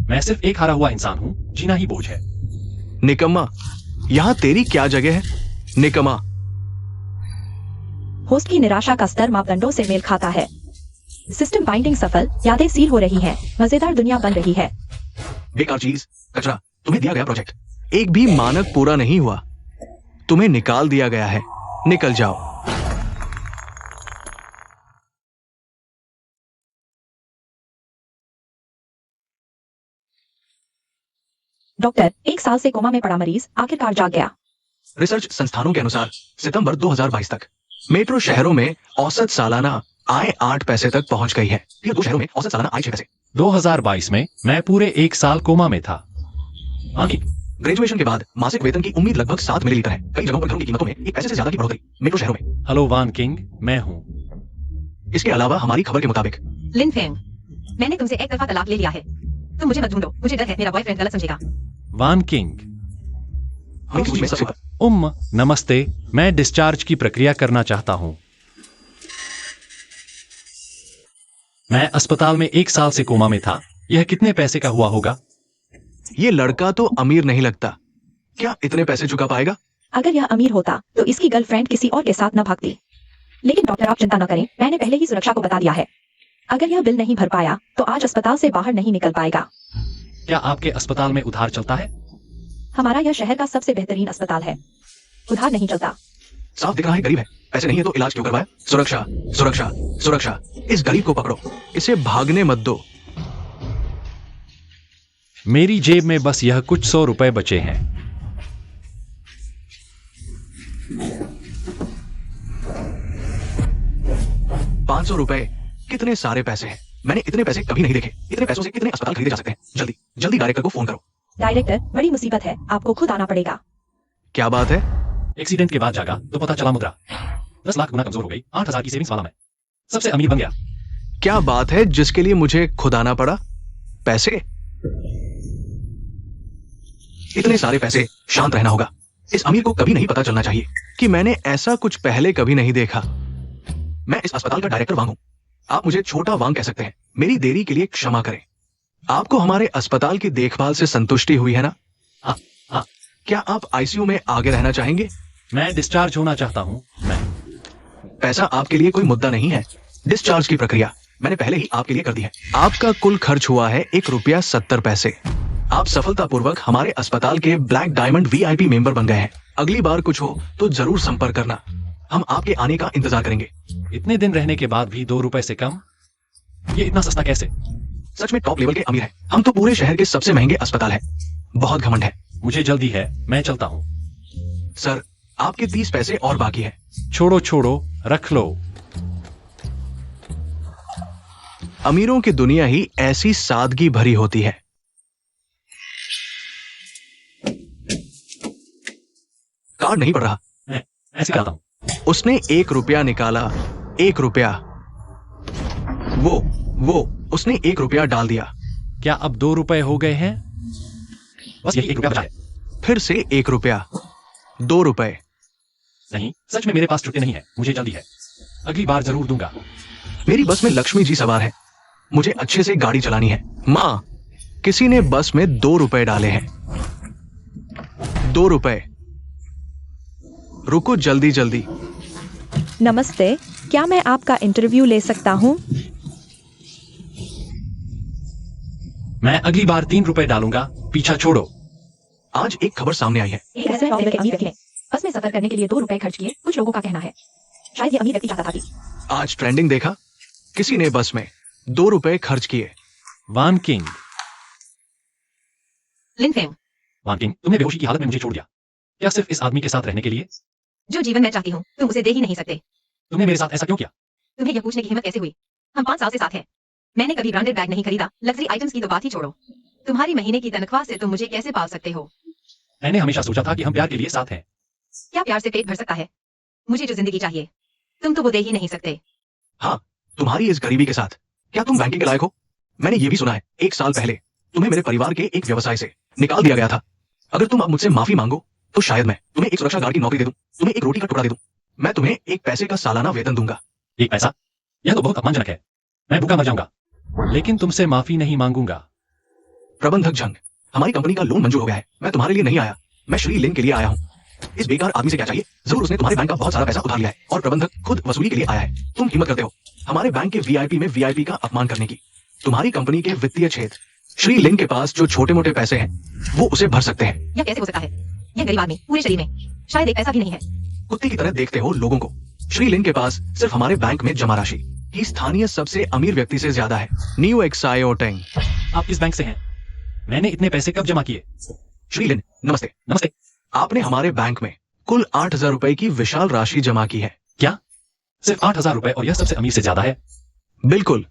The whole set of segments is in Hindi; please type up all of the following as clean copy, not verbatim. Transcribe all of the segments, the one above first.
मैं सिर्फ एक हारा हुआ इंसान हूँ, जीना ही बोझ है। निकम्मा, यहाँ तेरी क्या जगह है? निकम्मा। होस्ट की निराशा का स्तर मापदंडों से मेल खाता है। सिस्टम बाइंडिंग सफल, यादें सील हो रही हैं, मजेदार दुनिया बन रही है। बेकार चीज, कचरा, तुम्हें दिया गया प्रोजेक्ट एक भी मानक पूरा नहीं हुआ। तुम्हें निकाल दिया गया है, निकल जाओ। डॉक्टर, 1 साल से कोमा में पड़ा मरीज आखिरकार जाग गया। रिसर्च संस्थानों के अनुसार सितंबर 2022 तक मेट्रो शहरों में औसत सालाना आय 8 पैसे तक पहुंच गई है। फिर 2 शहरों में औसत सालाना आय 6 पैसे। 2022 में मैं पूरे 1 साल कोमा में था। ग्रेजुएशन के बाद मासिक वेतन की उम्मीद लगभग 7 मिलीलीटर है। कई जगहों पर घरों की कीमतों में 1 पैसे से ज्यादा की बढ़ोतरी मेट्रो शहरों में। हेलो वान किंग, मैं हूँ। इसके अलावा हमारी खबर के मुताबिक लिन फेंग, मैंने तुमसे एक दफा तलाक ले लिया है। तुम मुझे मत ढूंढो, मुझे डर है मेरा बॉयफ्रेंड गलत समझेगा। वान किंग, हमारी सूची में सबसे नमस्ते, मैं डिस्चार्ज की प्रक्रिया करना चाहता हूँ। मैं अस्पताल में 1 साल से कोमा में था। यह कितने पैसे का हुआ होगा? ये लड़का तो अमीर नहीं लगता। क्या इतने पैसे चुका पाएगा? अगर यह अमीर होता तो इसकी गर्लफ्रेंड किसी और के साथ न भागती। लेकिन डॉक्टर, आप चिंता न करें, मैंने पहले ही सुरक्षा को बता दिया है। अगर यह बिल नहीं भर पाया तो आज अस्पताल से बाहर नहीं निकल पाएगा। क्या आपके अस्पताल में उधार चलता है? हमारा यह शहर का सबसे बेहतरीन अस्पताल है, उधार नहीं चलता। साफ दिख रहा है गरीब है, पैसे नहीं है तो इलाज क्यों करवाया? सुरक्षा, सुरक्षा, सुरक्षा। इस गरीब को पकड़ो, इसे भागने मत दो। मेरी जेब में बस यह कुछ 100 रुपए बचे हैं। ₹500 कितने सारे पैसे हैं। मैंने इतने पैसे कभी नहीं देखे। इतने पैसों से कितने अस्पताल खरीदे जा सकते हैं? जल्दी जल्दी डायरेक्टर को फोन करो। डायरेक्टर, बड़ी मुसीबत है, आपको खुद आना पड़ेगा। क्या बात है? एक्सीडेंट के बाद जागा तो पता चला मुद्रा 10 लाख गुना कमजोर हो गई। 8,000 की सेविंग्स वाला मैं सबसे अमीर बन गया। क्या बात है जिसके लिए मुझे खुद आना पड़ा? पैसे? इतने सारे पैसे, शांत रहना होगा। इस अमीर को कभी नहीं पता चलना चाहिए कि मैंने ऐसा कुछ पहले कभी नहीं देखा। मैं इस अस्पताल का डायरेक्टर वांग हूं। आप मुझे छोटा वांग कह सकते हैं। मेरी देरी के लिए क्षमा करें। आपको हमारे अस्पताल की देखभाल से संतुष्टि हुई है ना? हाँ। क्या आप आईसीयू में आगे रहना चाहेंगे? मैं डिस्चार्ज होना चाहता हूँ। पैसा आपके लिए कोई मुद्दा नहीं है। डिस्चार्ज की प्रक्रिया मैंने पहले ही आपके लिए कर दी है। आपका कुल खर्च हुआ है ₹1.70। आप सफलतापूर्वक हमारे अस्पताल के ब्लैक डायमंड VIP मेंबर बन गए हैं। अगली बार कुछ हो तो जरूर संपर्क करना। हम आपके आने का इंतजार करेंगे। इतने दिन रहने के बाद भी 2 रुपए से कम? ये इतना सस्ता कैसे? सच में टॉप लेवल के अमीर हैं। हम तो पूरे शहर के सबसे महंगे अस्पताल है। बहुत घमंड है। मुझे जल्दी है, मैं चलता हूँ। सर, आपके 30 पैसे और बाकी है। छोड़ो, रख लो। अमीरों की दुनिया ही ऐसी सादगी भरी होती है। कार्ड नहीं पड़ रहा। मैं ऐसे करता हूँ। उसने ₹1 निकाला। ₹1। वो उसने ₹1 डाल दिया। क्या अब 2 रुपए हो गए हैं? बस यही ₹1 बचा है। फिर से ₹1। ₹2। नहीं, सच में मेरे पास छुट्टी नहीं है। मुझे जल्दी है। अगली बार जरूर दूंगा। मेरी बस में लक्ष्मी जी सवार है। मुझे अच्छे से गाड़ी चलानी है। माँ, किसी ने बस में ₹2 डाले हैं। ₹2। रुको, जल्दी जल्दी। नमस्ते, क्या मैं आपका इंटरव्यू ले सकता हूँ? मैं अगली बार 3 रुपए डालूंगा। पीछा छोड़ो। आज एक खबर सामने आई है। एक ऐसे टॉप लेवल के अमीर व्यक्ति ने बस में सफर करने के लिए ₹2 खर्च किए। कुछ लोगों का कहना है शायद ये अमीर व्यक्ति चाहता था कि आज ट्रेंडिंग देखा, किसी ने बस में ₹2 खर्च किए। वान किंग, लिन फेंग, तुमने बेहोशी की हालत में मुझे छोड़ दिया। क्या सिर्फ इस आदमी के साथ रहने के लिए? जो जीवन मैं चाहती हूँ तुम उसे दे ही नहीं सकते। तुमने मेरे साथ ऐसा क्यों किया? तुम्हें यह पूछने की हिम्मत कैसे हुई? हम 5 साल से साथ हैं। मैंने कभी ब्रांडेड बैग नहीं खरीदा। लग्जरी आइटम्स की तो बात ही छोड़ो। तुम्हारी महीने की तनख्वाह से तुम मुझे कैसे पाल सकते हो? मैंने हमेशा सोचा था कि हम प्यार के लिए साथ हैं। क्या प्यार से पेट भर सकता है? मुझे जो जिंदगी चाहिए तुम तो वो दे ही नहीं सकते। हाँ, तुम्हारी इस गरीबी के साथ क्या तुम बैंकिंग के लायक हो? मैंने ये भी सुना है 1 साल पहले तुम्हें मेरे परिवार के एक व्यवसाय से निकाल दिया गया था। अगर तुम अब मुझसे माफी मांगो तो शायद मैं तुम्हें एक सुरक्षा गार्ड की नौकरी दे दूं, तुम्हें एक रोटी का टुकड़ा दे दूं। मैं तुम्हें 1 पैसे का सालाना वेतन दूंगा। 1 पैसा? यह तो बहुत अपमानजनक है। मैं भूखा मर जाऊंगा। लेकिन तुमसे माफी नहीं मांगूंगा। प्रबंधक झंग, हमारी कंपनी का लोन मंजूर हो गया है। मैं तुम्हारे लिए नहीं आया, मैं श्री लिन के लिए आया हूँ। इस बेकार आदमी से क्या चाहिए? जरूर उसने तुम्हारे बैंक का बहुत सारा पैसा उधार लिया है और प्रबंधक खुद वसूली के लिए आया है। तुम हिम्मत करते हो हमारे बैंक के वीआईपी में वीआईपी का अपमान करने की। तुम्हारी कंपनी के वित्तीय क्षेत्र श्री लिन के पास जो छोटे मोटे पैसे हैं वो उसे भर सकते हैं। यह कैसे हो सकता है? यह गरीब आदमी पूरे शरीर में शायद एक पैसा भी नहीं है। कुत्ते की तरह देखते हो लोगों को। श्री लिन के पास सिर्फ हमारे बैंक में जमा राशि ही स्थानीय सबसे अमीर व्यक्ति से ज्यादा है। न्यू एक्सायोटेंग, आप किस बैंक से हैं? मैंने इतने पैसे कब जमा किए? श्री लिन नमस्ते। नमस्ते। आपने हमारे बैंक में कुल 8,000 रुपए की विशाल राशि जमा की है। क्या सिर्फ 8,000 रुपए और यह सबसे अमीर से ज्यादा है? बिल्कुल,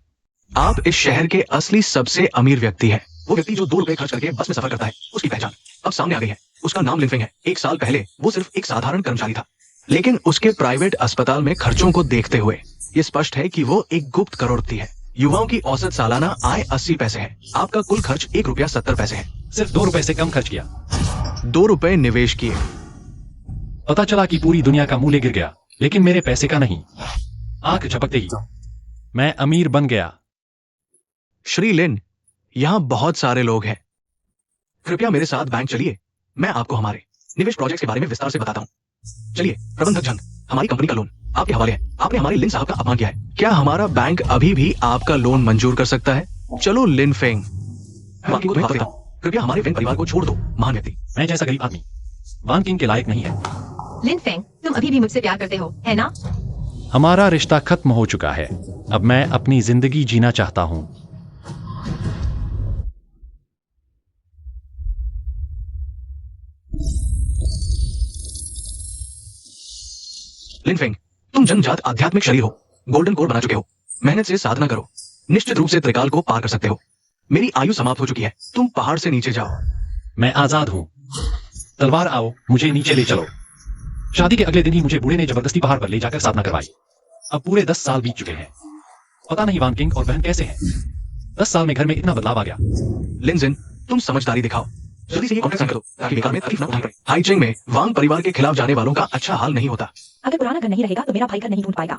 आप इस शहर के असली सबसे अमीर व्यक्ति हैं। वो व्यक्ति जो 2 रुपए खर्च करके बस में सफर करता है, उसकी पहचान अब सामने आ गई है। उसका नाम लिनफेंग है। 1 साल पहले वो सिर्फ एक साधारण कर्मचारी था, लेकिन उसके प्राइवेट अस्पताल में खर्चों को देखते हुए ये स्पष्ट है कि वो एक गुप्त करोड़पति है। युवाओं की औसत सालाना आय 80 पैसे है। आपका कुल खर्च 1 रुपया 70 पैसे है। सिर्फ 2 रुपए से कम खर्च किया। 2 रुपए निवेश किए। पता चला कि पूरी दुनिया का मूल्य गिर गया, लेकिन मेरे पैसे का नहीं। आंख झपकते ही मैं अमीर बन गया। श्री लिन, यहाँ बहुत सारे लोग हैं। कृपया मेरे साथ बैंक चलिए, मैं आपको हमारे निवेश प्रोजेक्ट के बारे में विस्तार से बताता हूँ। चलिए प्रबंधक झंग, हमारी कंपनी का लोन आपके हवाले है। आपने हमारे लिन साहब का अपमान किया है। क्या हमारा बैंक अभी भी आपका लोन मंजूर कर सकता है? चलो लिन फेंग, बाकी को मैं देता हूं। कृपया हमारे फेंग परिवार को छोड़ दो। महान व्यक्ति, मैं जैसा गरीब आदमी वान किंग के लायक नहीं है। लिन फेंग, तुम अभी भी मुझसे प्यार करते हो, है ना? हमारा रिश्ता खत्म हो चुका है। अब मैं अपनी जिंदगी जीना चाहता हूँ। लिन फेंग, तुम जन्मजात आध्यात्मिक शरीर हो। गोल्डन कोर बना चुके हो। मेहनत से साधना करो, निश्चित रूप से त्रिकाल को पार कर सकते हो। मेरी आयु समाप्त हो चुकी है। तुम पहाड़ से नीचे जाओ। मैं आजाद हूँ। तलवार आओ, मुझे नीचे ले चलो। शादी के अगले दिन ही मुझे बूढ़े ने जबरदस्ती पहाड़ पर ले जाकर साधना करवाई। अब पूरे 10 साल बीत चुके हैं। पता नहीं वान किंग और बहन कैसे हैं। 10 साल में घर में इतना बदलाव आ गया। लिनजिन, तुम समझदारी दिखाओ। जल्दी से ये कॉन्ट्रैक्ट साइन करो ताकि बेकार में तकलीफ न उठानी पड़े। हाईचेंग में वांग परिवार के खिलाफ जाने वालों का अच्छा हाल नहीं होता। अगर पुराना घर नहीं रहेगा तो मेरा भाई घर नहीं ढूंढ पाएगा।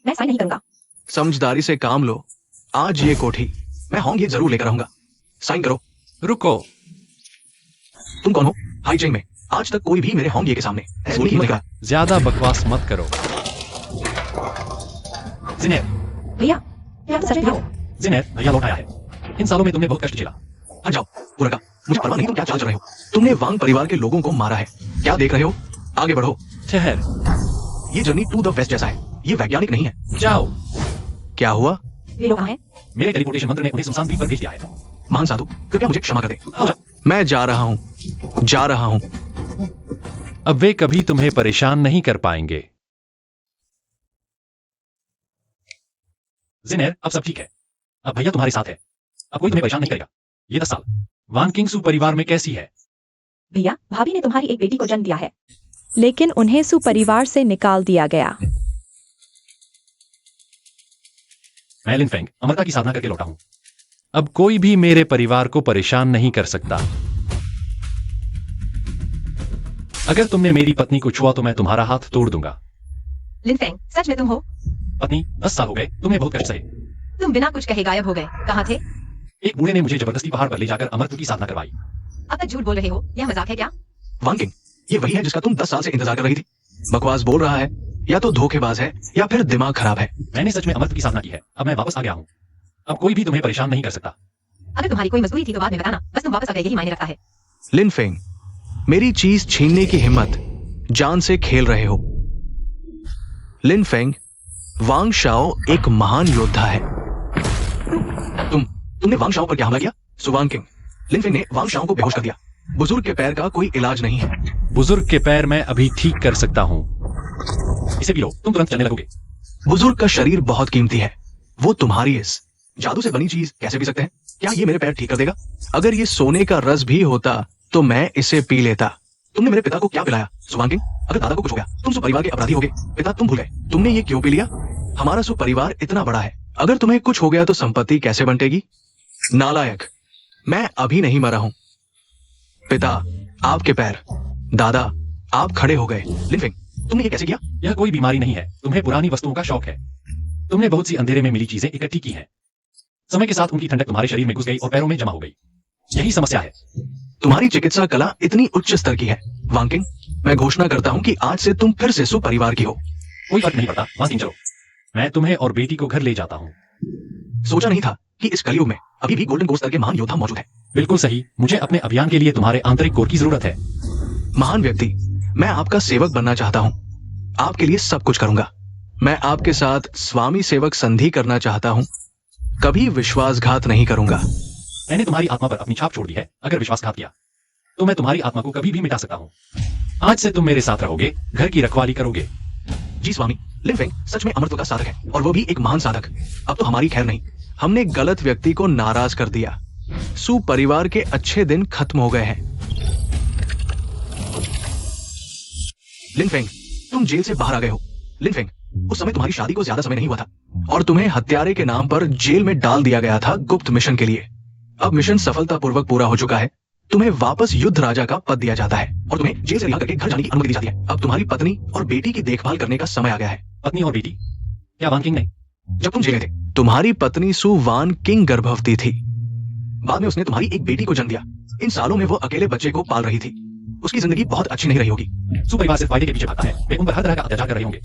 मैं साइन नहीं करूंगा। समझदारी से काम लो। आज ये कोठी मैं होंग ये जरूर लेकर आऊंगा। साइन करो। रुको, तुम कौन हो? हाईचेंग में आज तक कोई भी मेरे होंग ये के सामने ऐसी हिम्मत नहीं करा। ज्यादा बकवास मत करो। जिनेर, भैया, क्या आप सच में हो? जिनेर, भैया लौट आया है। इन सालों में तुमने बहुत कष्ट झेला। हट जाओ बुरका, मुझे परवाह नहीं तुम क्या चाल चल रहे हो। तुमने वांग परिवार के लोगों को मारा है। क्या देख रहे हो? आगे बढ़ो। ठहर, ये जर्नी टू द वेस्ट जैसा है। ये वैज्ञानिक नहीं है। जाओ। क्या हुआ? ये लोग कहाँ हैं? मेरे टेलीपोर्टेशन मंत्र ने उन्हें सुनसान द्वीप पर भेज दिया है। महान साधु, कृपया मुझे क्षमा कर दे। आओ। मैं जा रहा हूँ, जा रहा हूँ। अब वे कभी तुम्हें परेशान नहीं कर पाएंगे। जिनेर, अब सब ठीक है। अब भैया तुम्हारे साथ है। अब कोई तुम्हें परेशान नहीं करेगा। ये 10 साल वान किंग सु परिवार में कैसी है? भैया, भाभी ने तुम्हारी एक बेटी को जन्म दिया है। लेकिन उन्हें सु परिवार से निकाल दिया गया। मैं लिन फेंग अमरता की साधना करके लौटा हूं। अब कोई भी मेरे परिवार को परेशान नहीं कर सकता। अगर तुमने मेरी पत्नी को छुआ तो मैं तुम्हारा हाथ तोड़ दूंगा। लिन फेंग, सच में तुम हो? पत्नी, 10 साल हो गए, तुम्हें बहुत कष्ट सहे। तुम बिना कुछ कहे गायब हो गए। कहाँ थे? एक बूढ़े ने मुझे जबरदस्ती पहाड़ पर ले जाकर अमरत्व की साधना करवाई। अब तक झूठ बोल रहे हो, यह मजाक है क्या? वांग किंग, ये वही है जिसका तुम 10 साल से इंतजार कर रही थी। बकवास बोल रहा है, या तो धोखेबाज है या फिर दिमाग खराब है। मैंने सच में अमरत्व की साधना की है। अब मैं वापस आ गया हूं। अब कोई भी तुम्हें परेशान नहीं कर सकता। अगर तुम्हारी कोई मजबूरी थी तो बाद में बताना। बस तुम वापस आ गए यही मायने रखता है। लिन फेंग, मेरी चीज छीनने की हिम्मत, जान से खेल रहे हो। लिन फेंग, वांग शाओ एक महान योद्धा है। तुमने वांग शाओ पर क्या हमला किया? सुवांग किंग, लिन फेंग ने वांग शाओ को बेहोश कर दिया। बुजुर्ग के पैर का कोई इलाज नहीं है। बुजुर्ग के पैर मैं अभी ठीक कर सकता हूं। इसे पी लो, तुम तुरंत चलने लगोगे। बुजुर्ग का शरीर बहुत कीमती है। वो तुम्हारी इस जादू से बनी चीज कैसे पी सकते हैं? क्या ये मेरे पैर ठीक कर देगा? अगर ये सोने का रस भी होता तो मैं इसे पी लेता। तुमने मेरे पिता को क्या पिलाया? सुवांग किंग, अगर दादा को कुछ हो गया तुम परिवार के अपराधी हो गए। पिता तुम भूल गए। तुमने ये क्यों पी लिया? हमारा परिवार इतना बड़ा है। अगर तुम्हें कुछ हो गया तो संपत्ति कैसे बंटेगी? नालायक, मैं अभी नहीं मरा हूं। पिता, आपके पैर। दादा, आप खड़े हो गए। लिन फेंग, तुमने ये कैसे किया? यह कोई बीमारी नहीं है। तुम्हें पुरानी वस्तुओं का शौक है। तुमने बहुत सी अंधेरे में मिली चीजें इकट्ठी की हैं। समय के साथ उनकी ठंडक तुम्हारे शरीर में घुस गई और पैरों में जमा हो गई। यही समस्या है। तुम्हारी चिकित्सा कला इतनी उच्च स्तर की है वांग किंग, मैं घोषणा करता हूँ कि आज से तुम फिर से सु परिवार की हो। कोई फर्क नहीं पड़ता, वांग किंग चलो, मैं तुम्हें और बेटी को घर ले जाता हूँ। सोचा नहीं था कि इस कलयुग में अभी भी गोल्डन कोर स्तर के महान योद्धा मौजूद हैं। बिल्कुल सही, मुझे अपने अभियान के लिए तुम्हारे आंतरिक कोर की जरूरत है। महान व्यक्ति, मैं आपका सेवक बनना चाहता हूँ, आपके लिए सब कुछ करूंगा। मैं आपके साथ स्वामी सेवक संधि करना चाहता हूँ, कभी विश्वासघात नहीं करूंगा। मैंने तुम्हारी आत्मा पर अपनी छाप छोड़ दी है, अगर विश्वासघात किया तो मैं तुम्हारी आत्मा को कभी भी मिटा सकता हूँ। आज से तुम मेरे साथ रहोगे, घर की रखवाली करोगे। जी स्वामी, लिन फेंग सच में अमरत्व का साधक है, और वो भी एक महान साधक। अब तो हमारी खैर नहीं, हमने गलत व्यक्ति को नाराज कर दिया। सु परिवार के अच्छे दिन खत्म हो गए हैं। लिन फेंग, तुम जेल से बाहर आ गए हो। लिन फेंग, उस समय तुम्हारी शादी को ज्यादा समय नहीं हुआ था और तुम्हें हत्यारे के नाम पर जेल में डाल दिया गया था गुप्त मिशन के लिए। अब मिशन सफलतापूर्वक पूरा हो चुका है, तुम्हें वापस युद्ध राजा का पद दिया जाता है और तुम्हें जेल से रिहा करके घर जाने की अनुमति दी जाती है। अब तुम्हारी पत्नी और बेटी की देखभाल करने का समय आ गया है। पत्नी और बेटी? क्या वांग किंग नहीं? जब तुम जेल में थे, तुम्हारी पत्नी सु वान किंग गर्भवती थी। बाद में उसने तुम्हारी एक बेटी को जन्म दिया। इन सालों में वो अकेले बच्चे को पाल रही थी। उसकी जिंदगी बहुत अच्छी नहीं रही होगी। सु परिवार सिर्फ फायदे के पीछे भागता है, वे उन पर हर तरह का अत्याचार कर रहे होंगे।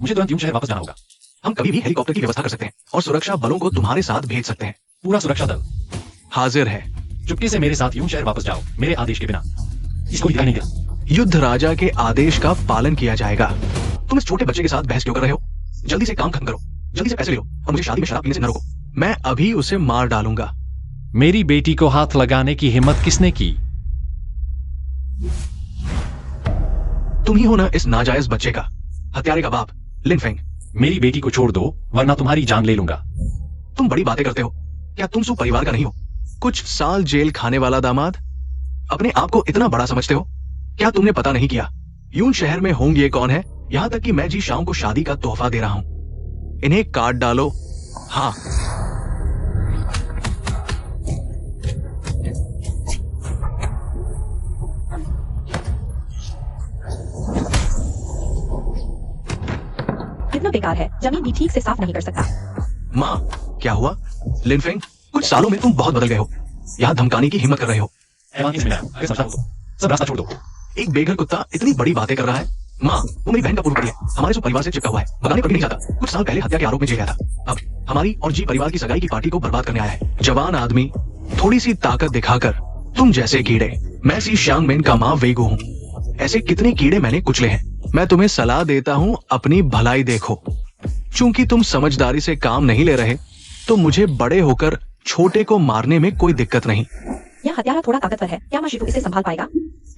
मुझे तुरंत यूं शहर वापस जाना होगा। हम कभी भी हेलीकॉप्टर की व्यवस्था कर सकते हैं और सुरक्षा बलों को तुम्हारे साथ भेज सकते हैं। पूरा सुरक्षा दल हाजिर है। चुपके से मेरे साथ यूं शहर वापस जाओ, मेरे आदेश के बिना। इसको दिखाई नहीं दे। युद्ध राजा के आदेश का पालन किया जाएगा। तुम इस छोटे बच्चे के साथ बहस क्यों कर रहे हो? जल्दी से काम खत्म करो, जल्दी से पैसे ले लो और मुझे शादी में शराब पीने से न रोको। मैं अभी उसे मार डालूंगा। मेरी बेटी को हाथ लगाने की हिम्मत किसने की? तुम ही हो ना इस नाजायज बच्चे का हत्यारे का बाप, लिन फेंग। मेरी बेटी को छोड़ दो, वरना तुम्हारी जान ले लूंगा। तुम बड़ी बातें करते हो। क्या तुम सु परिवार का नहीं हो? कुछ साल जेल खाने वाला दामाद, अपने आप को इतना बड़ा समझते हो? क्या तुमने पता नहीं किया यून शहर में होंग ये कौन है? यहां तक कि मैं जी शाओ को शादी का तोहफा दे रहा हूं। इन्हें काट डालो। हाँ, कितना बेकार है, जमीन भी ठीक से साफ नहीं कर सकता। माँ, क्या हुआ? लिन फेंग, कुछ सालों में तुम बहुत बदल गए हो। यहाँ धमकाने की हिम्मत कर रहे हो। सब रास्ता छोड़ दो। एक बेघर कुत्ता इतनी बड़ी बातें कर रहा है। माँ, वो मेरी बहन का पूर्वपति है, हमारे सु परिवार से चिपका हुआ है, भगाने पर भी नहीं चाहता। कुछ साल पहले हत्या के आरोप में जेल गया था। अब हमारी और जी परिवार की सगाई की पार्टी को बर्बाद करने आया है। जवान आदमी, थोड़ी सी ताकत दिखाकर तुम जैसे कीड़े। मैं सी श्यांगमेन का माँ वेगू हूँ। ऐसे कितने कीड़े मैंने कुचले हैं। मैं तुम्हें सलाह देता हूँ, अपनी भलाई देखो। चूंकि तुम समझदारी से काम नहीं ले रहे, तो मुझे बड़े होकर छोटे को मारने में कोई दिक्कत नहीं। यह हत्यारा थोड़ा ताकतवर है, क्या माशिफू इसे संभाल पाएगा?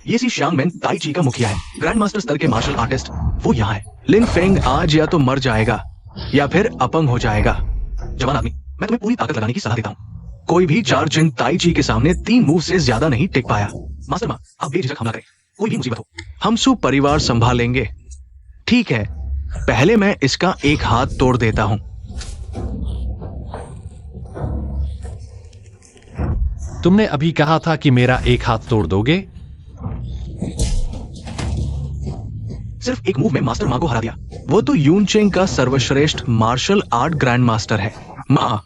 ये सी श्यांगमेन ताई ची का मुखिया है, ग्रैंड मास्टर स्तर के मार्शल आर्टिस्ट। वो यहाँ है। लिन फेंग आज या तो मर जाएगा या फिर अपंग हो जाएगा। जवान आदमी, मैं तुम्हें पूरी ताकत लगाने की सलाह देता हूँ। कोई भी चार जिन ताई ची के सामने 3 मूव से ज्यादा नहीं टिक पाया। मास्टर माँ, आप बेझिझक हमला करें, कोई भी मुसीबत हो। हम सु परिवार संभालेंगे। ठीक है, पहले मैं इसका एक हाथ तोड़ देता हूँ। तुमने अभी कहा था कि मेरा एक हाथ तोड़ दोगे। सिर्फ एक मूव में मास्टर माँ को हरा दिया। वो तो यून चेंग का सर्वश्रेष्ठ मार्शल आर्ट ग्रैंड मास्टर है। माँ,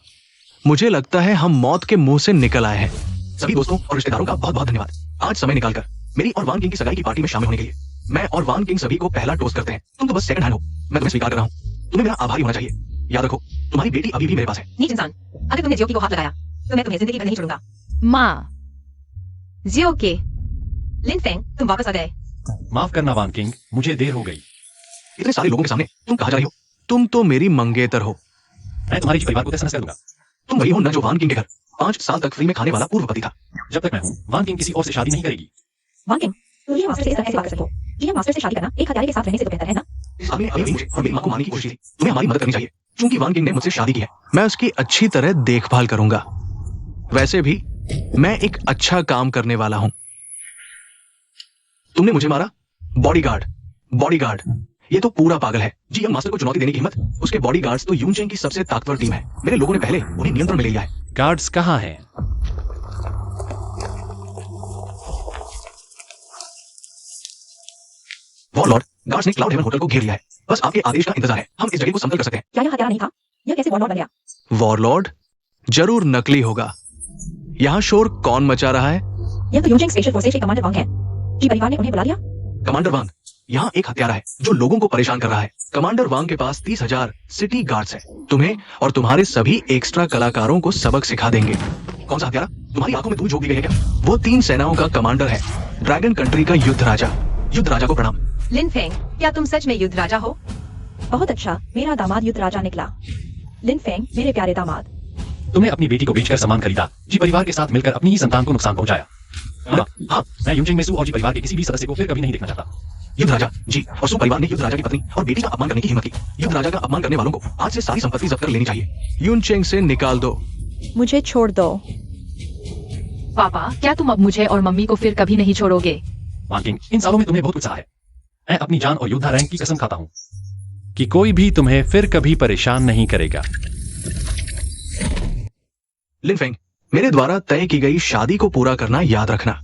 मुझे लगता है हम मौत के मुंह से निकल आए हैं। सभी दोस्तों और रिश्तेदारों का बहुत बहुत धन्यवाद, आज समय निकालकर मेरी और वान किंग की सगाई की पार्टी में शामिल होने के लिए। मैं और वान किंग सभी को पहला टोस्ट करते हैं। तुम तो बस सेकंड हैंड हो, मैं तुम्हें स्वीकार कर रहा हूँ। तुम्हें मेरा आभारी होना चाहिए। याद रखो, तुम्हारी बेटी अभी भी मेरे पास है। नीच इंसान, अगर तुमने जियोकी को हाथ लगाया तो मैं तुम्हें जिंदगी भर नहीं छोड़ूंगा। माँ, जियोके, लिन फेंग, तुम वापस आ गए। माफ करना वान किंग, मुझे देर हो गई। इतने सारे लोगों के सामने तुम कहाँ जा रही हो? तुम तो मेरी मंगेतर हो। मैं तुम्हारी जी परिवार को तहस नहस कर दूंगा। तुम वही हो न जो वान किंग के घर 5 साल तक फ्री में खाने वाला पूर्वपति था। जब तक मैं हूँ, वान किंग किसी और से शादी नहीं करेगी। वांग किंग, तुम ये मास्टर से इस तरह से बात कर सकते हो? ये मास्टर से शादी करना एक हत्यारे के साथ रहने से तो बेहतर है ना? इस आदमी ने अभी भी मुझे और मेरी माँ को मारने की कोशिश की। तुम्हें हमारी मदद करनी चाहिए, क्योंकि वान किंग ने मुझसे शादी की है। मैं उसकी अच्छी तरह देखभाल करूंगा। वैसे भी मैं एक अच्छा काम करने वाला हूं। तुमने मुझे मारा? बॉडीगार्ड, बॉडीगार्ड, ये तो पूरा पागल है। जी यंग मास्टर को चुनौती देने की हिम्मत। उसके बॉडीगार्ड्स तो यून चेंग की सबसे ताकतवर टीम है। मेरे लोगों ने पहले उन्हें नियंत्रण में ले लिया है। गार्ड्स कहाँ हैं? वॉरलॉर्ड, गार्ड्स ने क्लाउड हेवन होटल को घेर लिया है। बस आपके आदेश का इंतजार है। हम इस जगह को समतल कर सकते हैं। क्या यह हत्यारा नहीं था? यह कैसे वॉरलॉर्ड बन गया? वॉरलॉर्ड जरूर नकली होगा। यहाँ शोर कौन मचा रहा है? यह तो यूजिंग स्पेशल फोर्सेज के कमांडर वांग है। जी परिवार ने उन्हें बुला लिया। कमांडर वांग, यहाँ एक हत्यारा है जो लोगों को परेशान कर रहा है। कमांडर वांग के पास 30,000 सिटी गार्ड्स हैं। तुम्हें और तुम्हारे सभी एक्स्ट्रा कलाकारों को सबक सिखा देंगे। कौन सा हत्यारा? तुम्हारी आंखों में धूल झोंक दी गई है क्या? वो 3 सेनाओं का कमांडर है, ड्रैगन कंट्री का युद्ध राजा। युद्ध राजा को प्रणाम। लिन फेंग, क्या तुम सच में युद्ध राजा हो? बहुत अच्छा, मेरा दामाद युद्ध राजा निकला। लिन फेंग, मेरे प्यारे दामाद। तुमने अपनी बेटी को बेचकर सामान खरीदा, जी परिवार के साथ मिलकर अपनी ही संतान को नुकसान पहुंचाया। हाँ, मैं यूजिंग मेसू और जी परिवार के किसी भी सदस्य को फिर कभी नहीं देखना चाहता। युद्ध राजा जी और सु परिवार ने युद्ध राजा की पत्नी और बेटी का अपमान करने की हिम्मत की। युद्ध राजा का अपमान करने वालों को आज से सारी संपत्ति जब्त कर लेनी चाहिए। यूनचेंग से निकाल दो। मुझे छोड़ दो। पापा, क्या तुम अब मुझे और मम्मी को फिर कभी नहीं छोड़ोगे? वांग किंग, इन सालों में तुम्हें बहुत उत्साह है। मैं अपनी जान और योद्धा रैंक की कसम खाता हूँ कि कोई भी तुम्हें फिर कभी परेशान नहीं करेगा। लिन फेंग, मेरे द्वारा तय की गई शादी को पूरा करना याद रखना।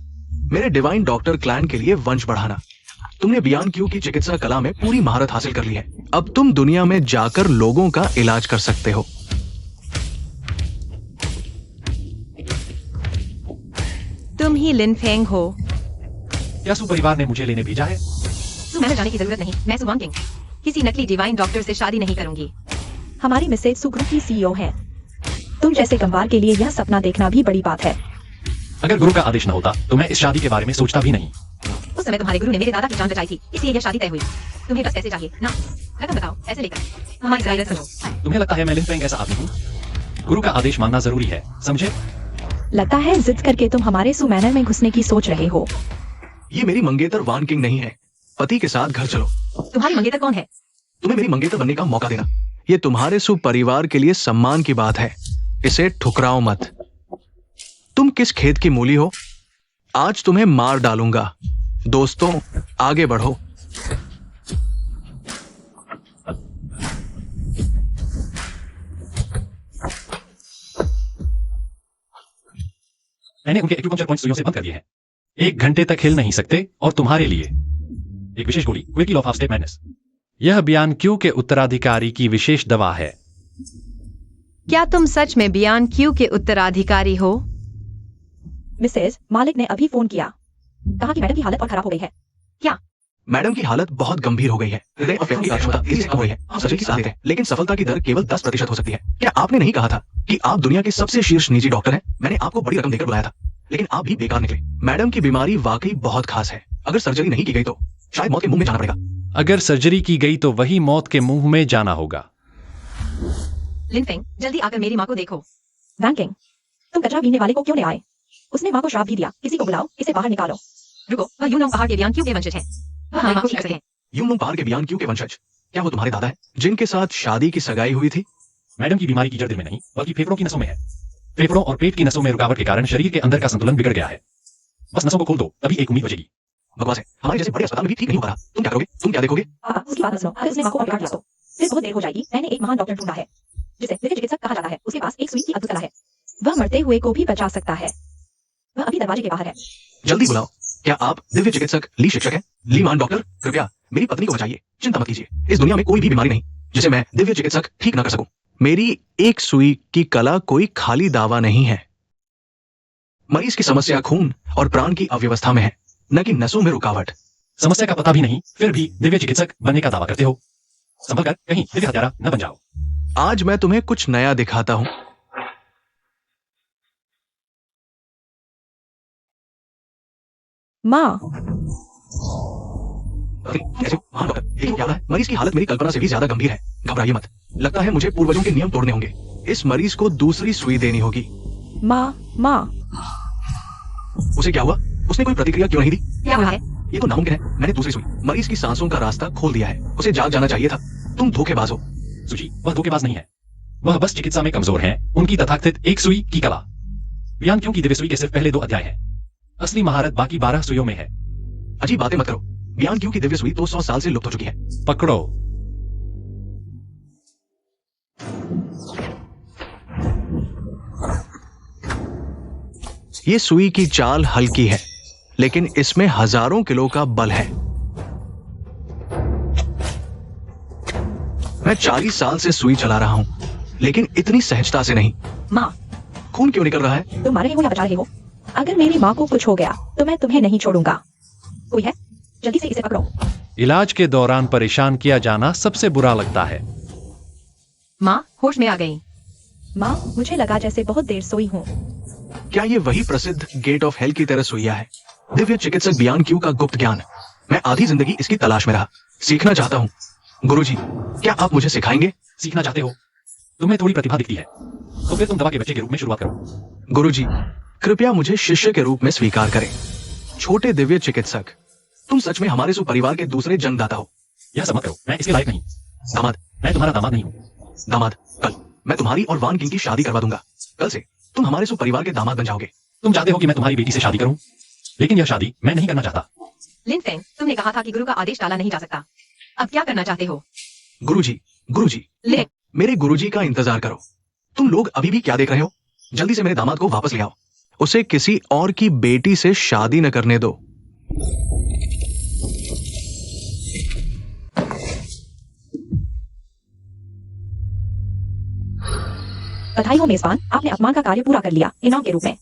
मेरे डिवाइन डॉक्टर क्लैन के लिए वंश बढ़ाना। तुमने बियॉन्ड क्यू की चिकित्सा कला में पूरी महारत हासिल कर ली है। अब तुम दुनिया में जाकर लोगों का इलाज कर सकते हो। तुम ही लिन फेंग हो। क्या सु परिवार ने मुझे लेने भेजा है? तुम्हें जाने की जरूरत नहीं। मैं सु वांग किंग किसी नकली डिवाइन डॉक्टर से शादी नहीं करूंगी। हमारी मिसेज सु ग्रुप की सीईओ है। तुम जैसे गंवार के लिए यह सपना देखना भी बड़ी बात है। अगर गुरु का आदेश न होता तो मैं इस शादी के बारे में सोचता भी नहीं। उस समय तुम्हारे गुरु ने मेरे दादा की जान बचाई थी, इसलिए यह शादी तय हुई। तुम्हें बस ऐसे चाहिए ना? रकम बताओ, ऐसे लेकर हमारी जायदाद समझो। तुम्हें लगता है मैं लिन फेंग ऐसा आदमी हूँ? गुरु का आदेश मानना जरूरी है, समझे? लगता है जिद करके तुम हमारे सु मैनर में घुसने की सोच रहे हो। ये मेरी मंगेतर वान किंग नहीं है। पति के साथ घर चलो। तुम्हारी मंगेतर कौन है? तुम्हें मेरी मंगेतर बनने का मौका देना। ये तुम्हारे सु परिवार के लिए सम्मान की बात है। इसे ठुकराओ मत। तुम किस खेत की मूली हो? आज तुम्हें मार डालूंगा। दोस्तों, आगे बढ़ो। मैंने उनके एक्यूपंक्चर पॉइंट सुइयों से बंद कर दिए हैं। 1 घंटे तक हिल नहीं सकते और तुम्हारे लिए एक विशेष गोली, क्विक ऑफ स्टेप मैडनेस। यह बियॉन्ड क्यू के उत्तराधिकारी की विशेष दवा है। क्या तुम सच में बियॉन्ड क्यू के उत्तराधिकारी हो? मिसेज, मालिक ने अभी फोन किया। कहा कि मैडम की हालत और खराब हो गई है। मैडम की हालत बहुत गंभीर हो गई है। हृदय और फेफड़ों की कार्यक्षमता तेजी से कम हो रही है। हम सर्जरी की सलाह देते हैं, लेकिन सफलता की दर केवल 10% हो सकती है। क्या आपने नहीं कहा था कि आप दुनिया के सबसे शीर्ष निजी डॉक्टर हैं? मैंने आपको बड़ी रकम देकर बुलाया था, लेकिन आप भी बेकार निकले। मैडम की बीमारी वाकई बहुत खास है। अगर सर्जरी नहीं की गई तो शायद मौत के मुंह में जाना पड़ेगा। अगर सर्जरी की गई तो वही मौत के मुंह में जाना होगा। लिन फेंग, जल्दी आकर मेरी माँ को देखो। वांग किंग, तुम कचरा बीनने वाले को क्यों ले आए? उसने माँ को श्राप भी दिया। किसी को बुलाओ, इसे बाहर निकालो। रुको, वह यूनोंग पहाड़ के बियॉन्ड क्यू के वंशज हैं। वह हमारी माँ को सकते हैं। यूनोंग पहाड़ के बियॉन्ड क्यू के वंशज? क्या वो तुम्हारे दादा है जिनके साथ शादी की सगाई हुई थी? मैडम की बीमारी की जड़ दिल में नहीं, बल्कि फेफड़ों की नसों में है। फेफड़ों और पेट की नसों में रुकावट के कारण शरीर के अंदर का संतुलन बिगड़ गया है। बस नसों को खोल दो, तभी एक उम्मीद बचेगी। बकवास है। हमारे जैसे बड़े अस्पताल में भी ठीक नहीं हो पा रहा। तुम क्या करोगे? तुम क्या देखोगे? पापा, उसकी बात न सुनो। अगर उसने माँ को और काट दिया तो फिर बहुत देर हो जाएगी। मैंने एक महान डॉक्टर ढूंढा है जिसे दिव्य चिकित्सक कहा जाता है। उसके पास एक सुई की अद्भुत कला है। वह मरते हुए को भी बचा सकता है। वह अभी दरवाजे के बाहर है। जल्दी बुलाओ। क्या आप दिव्य चिकित्सक ली शिक्षक हैं? ली मान डॉक्टर, कृपया मेरी पत्नी को बचाइए। चिंता मत कीजिए। इस दुनिया में कोई भी बीमारी नहीं जिसे मैं दिव्य चिकित्सक ठीक न कर सकूं। मेरी एक सुई की कला कोई खाली दावा नहीं है। मरीज की समस्या खून और प्राण की अव्यवस्था में है, न कि नसों में रुकावट। समस्या का पता भी नहीं, फिर भी दिव्य चिकित्सक बनने का दावा करते हो। संभल कर कहीं दिव्य हत्यारा न बन जाओ। आज मैं तुम्हें कुछ नया दिखाता हूं। माँ, कैसे? हाँ डॉक्टर, ये क्या है? मरीज की हालत मेरी कल्पना से भी ज्यादा गंभीर है। घबराइए मत। लगता है मुझे पूर्वजों के नियम तोड़ने होंगे। इस मरीज को दूसरी सुई देनी होगी। माँ, उसे क्या हुआ? उसने कोई प्रतिक्रिया क्यों नहीं दी? क्या हुआ है? ये तो नामुमकिन है। मैंने दूसरी सुई मरीज की सांसों का रास्ता खोल दिया है। उसे जाग जाना चाहिए था। तुम धोखेबाज हो। सुजी, वह धोखेबाज नहीं है। वह बस चिकित्सा में कमजोर हैं। उनकी तथाकथित एक सुई की कला। बियॉन्ड क्यू की दिव्य सुई के सिर्फ पहले 2 अध्याय हैं। असली महारत बाकी 12 सुइयों में है। अजीब बातें मत करो। बियॉन्ड क्यू की दिव्य सुई तो 100 साल से लुप्त हो चुकी है। पकड़ो। ये सुई की चाल हल्की है, लेकिन इसमें हजारों किलो का बल है। मैं 40 साल से सुई चला रहा हूं, लेकिन इतनी सहजता से नहीं। माँ, खून क्यों निकल रहा है? तुम मार रहे हो या बचा रहे हो? अगर मेरी माँ को कुछ हो गया तो मैं तुम्हें नहीं छोड़ूंगा। कोई है? जल्दी से इसे पकड़ो। इलाज के दौरान परेशान किया जाना सबसे बुरा लगता है। माँ होश में आ गई। माँ, मुझे लगा जैसे बहुत देर सोई हूँ। क्या ये वही प्रसिद्ध गेट ऑफ हेल की तरह सुइया है? दिव्य चिकित्सक बियान क्यू का गुप्त ज्ञान। मैं आधी जिंदगी इसकी तलाश में रहा, सीखना चाहता हूँ। गुरुजी, क्या आप मुझे सिखाएंगे? सीखना चाहते हो? तुम्हें थोड़ी प्रतिभा दिखती है, तो फिर तुम दवा के बच्चे के रूप में शुरुआत करो। गुरुजी, कृपया मुझे शिष्य के रूप में स्वीकार करें। छोटे दिव्य चिकित्सक, तुम सच में हमारे सुपरिवार के दूसरे जन्मदाता हो। यह सब मत करो, मैं इसके लायक नहीं। दामाद, मैं तुम्हारा दामाद नहीं हूँ। दामाद, कल मैं तुम्हारी और वान किंग की शादी करवा दूंगा। कल से तुम हमारे सुपरिवार के दामाद बन जाओगे। तुम चाहते हो कि मैं तुम्हारी बेटी से शादी करूं, लेकिन यह शादी मैं नहीं करना चाहता। लिन फेंग, तुमने कहा था कि गुरु का आदेश टाला नहीं जा सकता। अब क्या करना चाहते हो? गुरुजी, गुरुजी, लिन, मेरे गुरुजी का इंतजार करो। तुम लोग अभी भी क्या देख रहे हो? जल्दी से मेरे दामाद को वापस ले आओ। उसे किसी और की बेटी से शादी न करने दो। बधाई हो मेजबान, आपने अपमान का कार्य पूरा कर लिया। इनाम के रूप में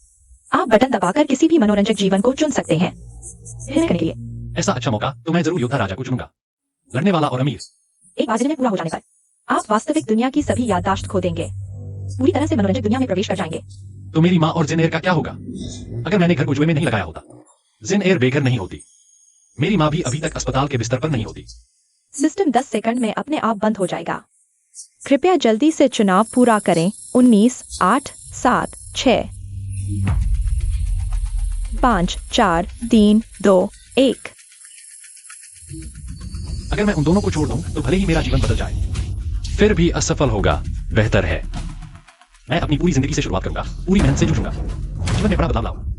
आप बटन दबाकर किसी भी मनोरंजक जीवन को चुन सकते हैं। निर्णय करने के लिए ऐसा अच्छा मौका तो मैं जरूर योद्धा राजा को चुनूंगा, लड़ने वाला और अमीर। एक बार निर्णय पूरा हो जाने पर आप वास्तविक दुनिया की सभी याददाश्त खो देंगे, पूरी तरह से मनोरंजक दुनिया में प्रवेश कर जाएंगे। तो मेरी माँ और जिन एयर का क्या होगा? अगर मैंने घर को जुए में नहीं लगाया होता, जिन एयर बेघर नहीं होती, मेरी माँ भी अभी तक अस्पताल के बिस्तर पर नहीं होती। सिस्टम 10 सेकंड में अपने आप बंद हो जाएगा। कृपया जल्दी से चुनाव पूरा करें। 19, 8, 7, 6, 5, 4, 3, 2, 1। अगर मैं उन दोनों को छोड़ दूं तो भले ही मेरा जीवन बदल जाए, फिर भी असफल होगा। बेहतर है मैं अपनी पूरी जिंदगी से शुरुआत करूंगा, पूरी मेहनत से जूझूंगा, जीवन में बड़ा बदलाव लाऊं।